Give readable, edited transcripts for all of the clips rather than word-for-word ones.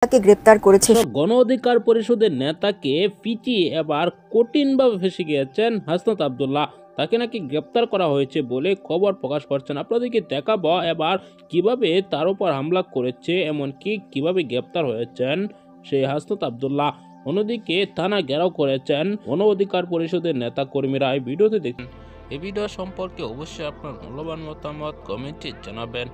তাকে গ্রেপ্তার করেছে। গণ অধিকার পরিষদের নেতাকে পিটিয়ে এবার কঠিনভাবে ফেঁসে গিয়েছেন হাসনাত আব্দুল্লাহ। তাকে নাকি গ্রেপ্তার করা হয়েছে বলে খবর প্রকাশ করছেন। আপনাদেরকে দেখাবো এবার কিভাবে তার উপর হামলা করেছে, এমনকি কিভাবে গ্রেপ্তার হয়েছেন সেই হাসনাত আব্দুল্লাহ। অন্যদিকে থানা ঘেরাও করেছেন গণ অধিকার পরিষদের নেতা কর্মীরা। এই ভিডিওতে দেখুন। এই ভিডিও সম্পর্কে অবশ্যই আপনার মূল্যবান মতামত কমেন্টে জানাবেন।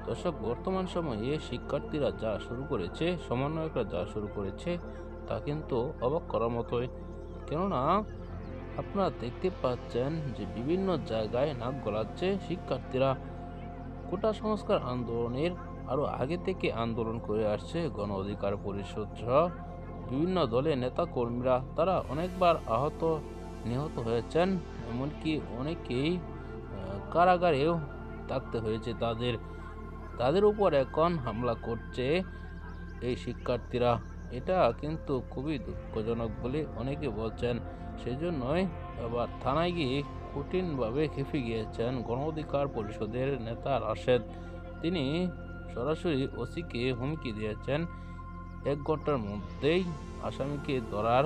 দর্শক, বর্তমান সময়ে শিক্ষার্থীরা যা শুরু করেছে, সমন্বয়করা যা শুরু করেছে, তা কিন্তু অবাক করার মতোই। কেননা আপনারা দেখতে পাচ্ছেন যে বিভিন্ন জায়গায় নাক গলাচ্ছে শিক্ষার্থীরা। কোটা সংস্কার আন্দোলনের আরও আগে থেকে আন্দোলন করে আসছে গণ অধিকার পরিষদ সহ বিভিন্ন দলের নেতা কর্মীরা। তারা অনেকবার আহত নিহত হয়েছেন, এমনকি অনেকেই কারাগারেও থাকতে হয়েছে তাদের উপর এখন হামলা করছে এই শিক্ষার্থীরা। এটা কিন্তু খুবই দুঃখজনক বলে অনেকে বলছেন। সেজন্যই আবার থানায় গিয়ে কঠিনভাবে খেপে গিয়েছেন গণ অধিকার পরিষদের নেতা রাশেদ। তিনি সরাসরি ওসিকে হুমকি দিয়েছেন 1 ঘন্টার মধ্যেই আসামিকে ধরার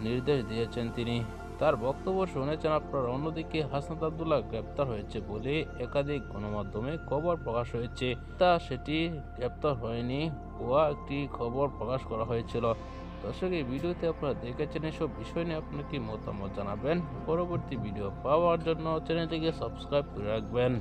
নির্দেশ দিয়েছেন তিনি। তার বক্তব্য শুনেছেন আপনারা। অন্যদিকে হাসনাত আব্দুল্লাহ গ্রেপ্তার হয়েছে বলে একাধিক গণমাধ্যমে খবর প্রকাশ হয়েছে। সেটি গ্রেপ্তার হয়নি, ভুয়া একটি খবর প্রকাশ করা হয়েছিল। দর্শক, এই ভিডিওতে আপনারা দেখেছেন। এসব বিষয় নিয়ে আপনার কি মতামত জানাবেন। পরবর্তী ভিডিও পাওয়ার জন্য চ্যানেলটিকে সাবস্ক্রাইব করে রাখবেন।